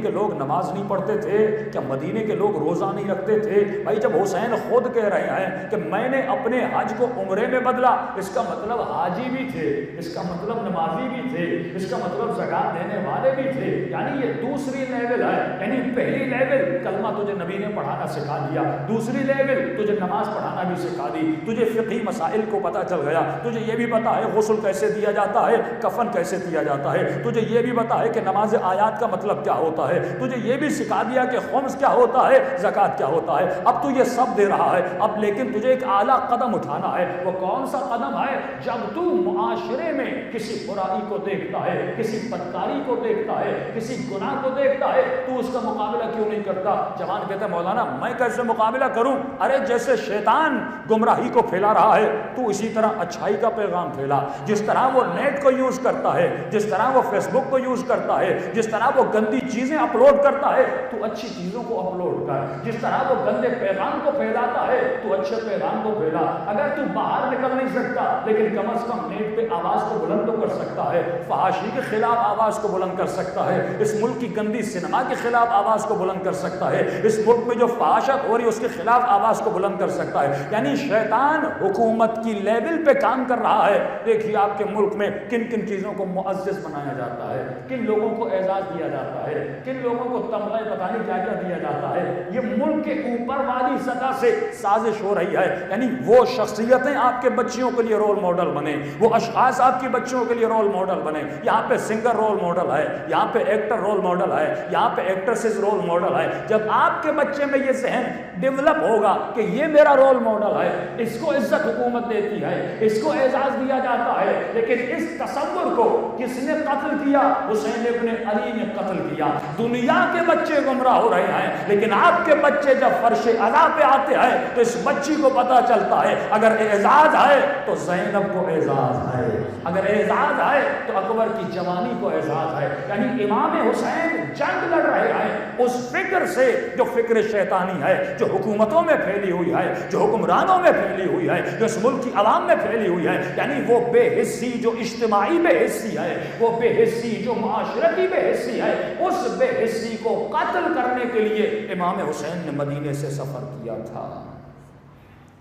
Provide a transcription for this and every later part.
کے لوگ نماز نہیں پڑھتے تھے؟ کیا مدینے کے لوگ روزہ نہیں رکھتے تھے؟ بھائی جب حسین خود کہہ رہے ہیں کہ میں نے اپنے حج کو عمرے میں بدلا، اس کا مطلب حاجی بھی تھے، اس کا مطلب نمازی بھی تھے، اس کا مطلب زکات دینے والے بھی تھے، یعنی یہ دوسری لیول ہے۔ یعنی پہلی لیول کلمہ تجھے نبی نے پڑھانا سکھا دیا، دوسری لیول تجھے نماز پڑھانا بھی سکھا دی، تجھے فقہی مسائل کو پتہ چل گیا، تجھے یہ بھی پتا ہے غسل کیسے دیا جاتا ہے، کفن کیسے دیا جاتا ہے، تجھے یہ بھی پتا ہے کہ نماز آیات کا مطلب کیا ہوتا ہے، تجھے یہ بھی سکھا دیا کہ خمس کیا ہوتا ہے، زکات کیا ہوتا ہے۔ اب تو یہ سب دے رہا ہے، اب لیکن تجھے ایک اعلیٰ قدم اٹھانا ہے۔ وہ کون سا قدم ہے؟ جب تو معاشرے میں کسی برائی کو دیکھتا ہے، کسی بدکاری کو دیکھتا ہے، کسی گناہ کو دیکھتا ہے، تو اس کا مقابلہ کیوں نہیں کرتا؟ جوان کہتا ہے مولانا میں کیسے مقابلہ کروں؟ ارے جیسے شیطان گمراہی کو پھیلا رہا ہے تو اسی طرح اچھائی کا پیغام پھیلا۔ جس طرح وہ نیٹ کو یوز کرتا ہے، جس طرح وہ فیس بک کو یوز کرتا ہے، جس طرح وہ گندی چیزیں اپلوڈ کرتا ہے تو اچھی چیزوں کو اپلوڈ کر، جس طرح وہ گندے پیغام کو پھیلاتا ہے تو اچھے پیغام کو پھیلا۔ اگر تو باہر نکل نہیں سکتا لیکن کم از کم نیٹ پہ آواز کو بلند تو کر سکتا ہے، فحاشی کے خلاف آواز کو بلند کر سکتا ہے، اس ملک کی گندی سینما کے خلاف آواز کو بلند کر سکتا ہے، اس ملک میں جو فحاشت ہو رہی ہے اس کے خلاف آواز کو بلند کر سکتا ہے۔ یعنی شیطان حکومت کی لیول پہ کام کر رہا ہے۔ دیکھیے آپ کے ملک میں کن کن چیزوں کو معزز بنایا جاتا ہے، کن لوگوں کو اعزاز دیا جاتا ہے، کن لوگوں کو تمغہ پتہ نہیں کیا کیا دیا جاتا ہے۔ یہ ملک کے اوپر والی سطح سے سازش ہو رہی ہے۔ یعنی وہ شخصیتیں آپ کے بچیوں کے لیے رول ماڈل بنے، وہ اشخاص آپ کی بچیوں کے لیے رول ماڈل بنے۔ یہاں پہ سنگر رول ماڈل ہے، یہاں پہ ایکٹر رول ماڈل ہے، یہاں پہ ایکٹریسز رول ماڈل ہے۔ جب آپ کے بچے میں یہ ذہن ڈیولپ ہوگا کہ یہ میرا رول ماڈل ہے، اس کو عزت حکومت دیتی ہے، اس کو اعزاز دیا جاتا ہے، لیکن اس تصور کو کس نے قتل کیا؟ حسین ابن علی نے قتل کیا۔ دنیا کے بچے گمراہ ہو رہے ہیں لیکن آپ کے بچے جب فرش عزا پہ آتے ہیں تو اس بچی کو پتا چلتا ہے اگر اعزاز ہے تو زینب کو اعزاز ہے، اگر اعزاز ہے تو اکبر کی جوانی کو اعزاز ہے۔ یعنی امام حسین جنگ لڑ رہے ہیں اس فکر سے جو فکر شیطانی ہے، جو حکومتوں میں پھیلی ہوئی ہے، جو حکمرانوں میں پھیلی ہوئی ہے، جو اس ملک کی عوام میں پھیلی ہوئی ہے۔ یعنی وہ بے حسی جو اجتماعی بے حسی ہے، وہ بے حسی جو معاشرتی بے حسی ہے، اس بے حسی کو قتل کرنے کے لیے امام حسین نے مدینے سے سفر کیا تھا۔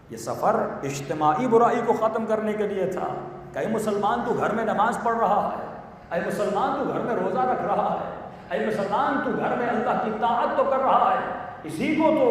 یہ سفر اجتماعی برائی کو ختم کرنے کے لیے تھا۔ کہ اے مسلمان تو گھر میں نماز پڑھ رہا ہے، اے مسلمان تو گھر میں روزہ رکھ رہا ہے، اے مسلمان تو گھر میں اللہ کی طاعت تو کر رہا ہے۔ اسی کو تو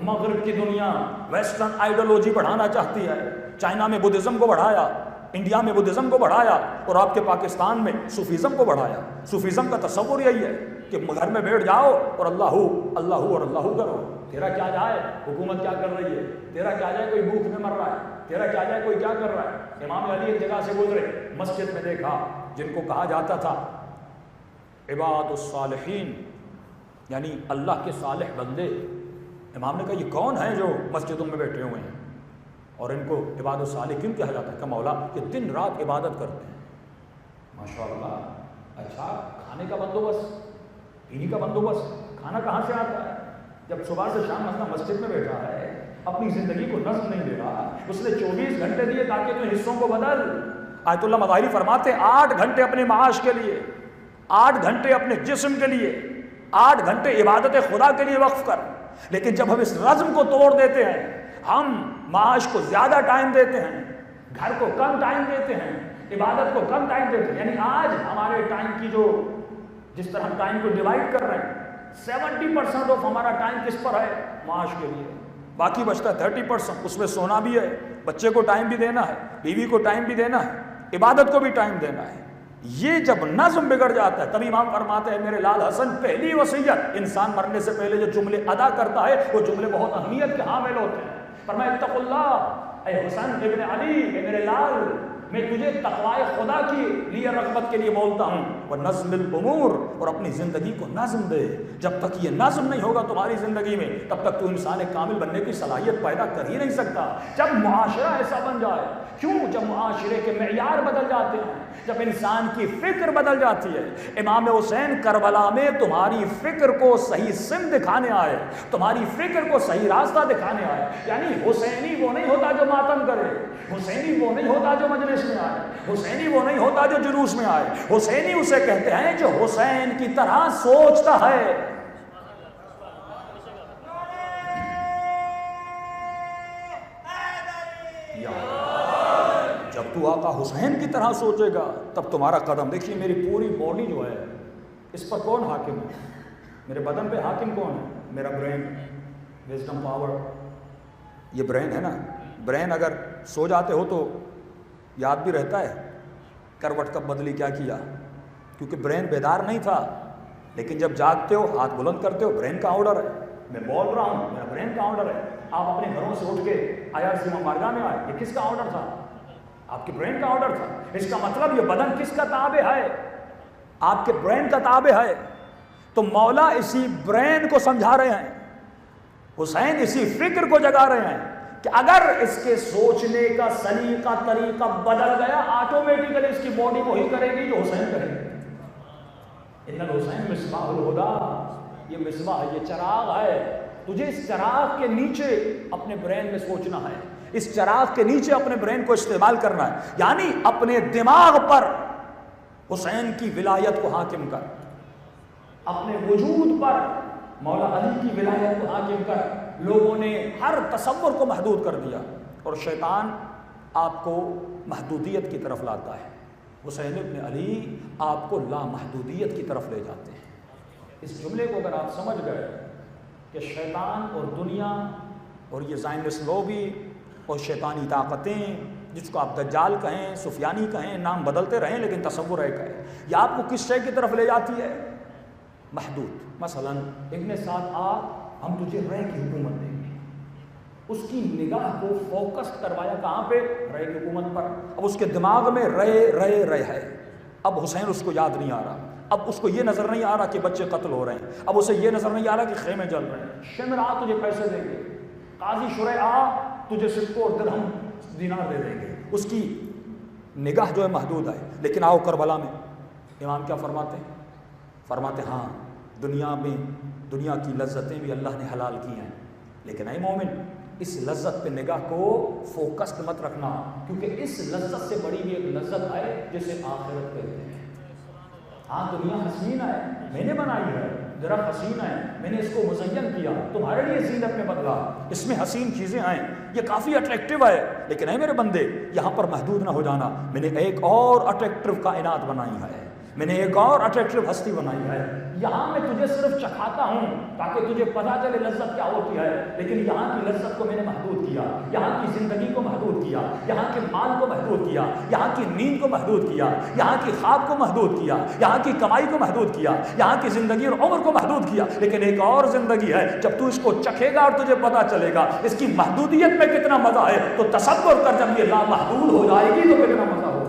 مغرب کی دنیا ویسٹرن آئیڈیالوجی بڑھانا چاہتی ہے۔ چائنا میں بدھزم کو بڑھایا، انڈیا میں بدھزم کو بڑھایا، اور آپ کے پاکستان میں صوفیزم کو بڑھایا۔ صوفیزم کا تصور یہی ہے کہ گھر میں بیٹھ جاؤ اور اللہ اللہ اور اللہ کرو، تیرا کیا جائے حکومت کیا کر رہی ہے، تیرا کیا جائے کوئی بھوک میں مر رہا ہے، تیرا کیا جائے کوئی کیا کر رہا ہے۔ امام علی ایک جگہ سے گزرے، مسجد میں دیکھا جن کو کہا جاتا تھا عباد الصالحین، یعنی اللہ کے صالح بندے۔ امام نے کہا یہ کون ہیں جو مسجدوں میں بیٹھے ہوئے ہیں اور ان کو عباد الصالحین کہا جاتا ہے؟ کہ مولا یہ دن رات عبادت کرتے ہیں۔ ماشاءاللہ، اچھا کھانے کا بندوبست، پینے کا بندوبست، کھانا کہاں سے آتا ہے؟ جب صبح سے شام مثلا مسجد میں بیٹھا ہے، اپنی زندگی کو نظم نہیں دے رہا، اس نے 24 گھنٹے دیے تاکہ تو حصوں کو بدل۔ آیت اللہ مظاہری فرماتے ہیں 8 گھنٹے اپنے معاش کے لیے، 8 گھنٹے اپنے جسم کے لیے، 8 گھنٹے عبادت خدا کے لیے وقف کر۔ لیکن جب ہم اس رزم کو توڑ دیتے ہیں، ہم معاش کو زیادہ ٹائم دیتے ہیں، گھر کو کم ٹائم دیتے ہیں، عبادت کو کم ٹائم دیتے ہیں۔ یعنی آج ہمارے ٹائم کی جو جس طرح ہم ٹائم کو ڈیوائڈ کر رہے ہیں، 70% آف ہمارا ٹائم کس پر ہے؟ معاش کے لیے۔ باقی بچتا ہے 30%، اس میں سونا بھی ہے، بچے کو ٹائم بھی دینا ہے، بیوی کو ٹائم بھی دینا ہے، عبادت کو بھی ٹائم دینا ہے۔ یہ جب نظم بگڑ جاتا ہے تب امام فرماتے ہیں میرے لال حسن پہلی وصیت، انسان مرنے سے پہلے جو جملے ادا کرتا ہے وہ جملے بہت اہمیت کے حامل ہوتے ہیں۔ فرمایا اتقوا اللہ، اے حسن ابن علی، اے میرے لال، میں تجھے تقوی خدا کے لیے رغبت کے لیے بولتا ہوں، وَنَظْمِ الْأُمُورِ، اور اپنی زندگی کو نظم دے۔ جب تک یہ نظم نہیں ہوگا تمہاری زندگی میں تب تک تو انسان کامل بننے کی صلاحیت پیدا کر ہی نہیں سکتا۔ جب معاشرہ ایسا بن جائے، کیوں جب معاشرے کے معیار بدل جاتے ہیں، جب انسان کی فکر بدل جاتی ہے. امام حسین کربلا میں تمہاری فکر کو صحیح سمت دکھانے آئے, تمہاری فکر کو صحیح راستہ دکھانے آئے. یعنی حسینی وہ نہیں ہوتا جو ماتم کرے, حسینی وہ نہیں ہوتا جو مجلس میں آئے, حسینی وہ نہیں ہوتا جو جلوس میں آئے. حسینی اسے کہتے ہیں جو حسین کی طرح سوچتا ہے. جب تو آقا حسین کی طرح سوچے گا تب تمہارا قدم, دیکھیے میری پوری باڈی جو ہے اس پر کون حاکم ہے؟ میرے بدن پہ حاکم کون ہے؟ میرا برین, وزڈم پاور. یہ برین ہے نا, برین اگر سو جاتے ہو تو یاد بھی رہتا ہے کروٹ کب بدلی کیا کیا, کیونکہ برین بیدار نہیں تھا. لیکن جب جاگتے ہو ہاتھ بلند کرتے ہو, برین کا آرڈر ہے. میں بول رہا ہوں میرا برین کا آرڈر ہے. آپ اپنے گھروں سے اٹھ کے IRC ممبارگاہ میں آئے, یہ کس کا آرڈر تھا؟ آپ کے برین کا آرڈر تھا. اس کا مطلب یہ بدن کس کا تابع ہے؟ آپ کے برین کا تابع ہے. تو مولا اسی برین کو سمجھا رہے ہیں, حسین اسی فکر کو جگا رہے ہیں کہ اگر اس کے سوچنے کا سلیقہ طریقہ بدل گیا آٹومیٹیکلی اس کی باڈی وہی کرے گی جو حسین کرے گی. ان الحسین مصباح الہدی, یہ مصباح, یہ چراغ ہے. تجھے اس چراغ کے نیچے اپنے برین میں سوچنا ہے, اس چراغ کے نیچے اپنے برین کو استعمال کرنا ہے. یعنی اپنے دماغ پر حسین کی ولایت کو حاکم کر, اپنے وجود پر مولا علی کی ولایت کو حاکم کر. لوگوں نے ہر تصور کو محدود کر دیا اور شیطان آپ کو محدودیت کی طرف لاتا ہے. حسین ابن علی آپ کو لامحدودیت کی طرف لے جاتے ہیں. اس جملے کو اگر آپ سمجھ گئے کہ شیطان اور دنیا اور یہ زائنسٹ لوبی اور شیطانی طاقتیں, جس کو آپ دجال کہیں, سفیانی کہیں, نام بدلتے رہیں لیکن تصور ایک ہے, یہ آپ کو کس شے کی طرف لے جاتی ہے؟ محدود. مثلا ابن سعد آ, ہم تجھے رے کی حکومت دیں گے. اس کی نگاہ کو فوکس کروایا کہاں پہ؟ رے کی حکومت پر. اب اس کے دماغ میں رے ہے. اب حسین اس کو یاد نہیں آ رہا, اب اس کو یہ نظر نہیں آ رہا کہ بچے قتل ہو رہے ہیں, اب اسے یہ نظر نہیں آ رہا کہ خیمے جل رہے ہیں. شمر آ, تجھے پیسے دیں گے. قاضی شرح آ, تجھے سکوں اور درہم دینار دے دیں گے. اس کی نگاہ جو ہے محدود ہے. لیکن آؤ کربلا میں امام کیا فرماتے ہیں؟ فرماتے ہاں دنیا میں دنیا کی لذتیں بھی اللہ نے حلال کی ہیں, لیکن اے مومن اس لذت پہ نگاہ کو فوکسڈ مت رکھنا, کیونکہ اس لذت سے بڑی بھی ایک لذت ہے جسے آخرت کہتے ہیں. ہاں دنیا حسین ہے, میں نے بنائی ہے, ذرا حسین ہے, میں نے اس کو مزین کیا, تمہارے لیے زینت میں بدلا, اس میں حسین چیزیں ہیں, یہ کافی اٹریکٹیو ہے. لیکن اے میرے بندے یہاں پر محدود نہ ہو جانا, میں نے ایک اور اٹریکٹیو کائنات بنائی ہے, میں نے ایک اور اٹریکٹیو ہستی بنائی ہے. یہاں میں تجھے صرف چکھاتا ہوں تاکہ تجھے پتا چلے لذت کیا ہوتی ہے, لیکن یہاں کی لذت کو میں نے محدود کیا, یہاں کی زندگی کو محدود کیا, یہاں کے مال کو محدود کیا, یہاں کی نیند کو محدود کیا, یہاں کی خواب کو محدود کیا, یہاں کی کمائی کو محدود کیا, یہاں کی زندگی اور عمر کو محدود کیا. لیکن ایک اور زندگی ہے, جب تو اس کو چکھے گا اور تجھے پتا چلے گا اس کی محدودیت میں کتنا مزہ ہے, تو تصور کر جب یہ لامحدود ہو جائے گی تو کتنا مزہ ہوگا.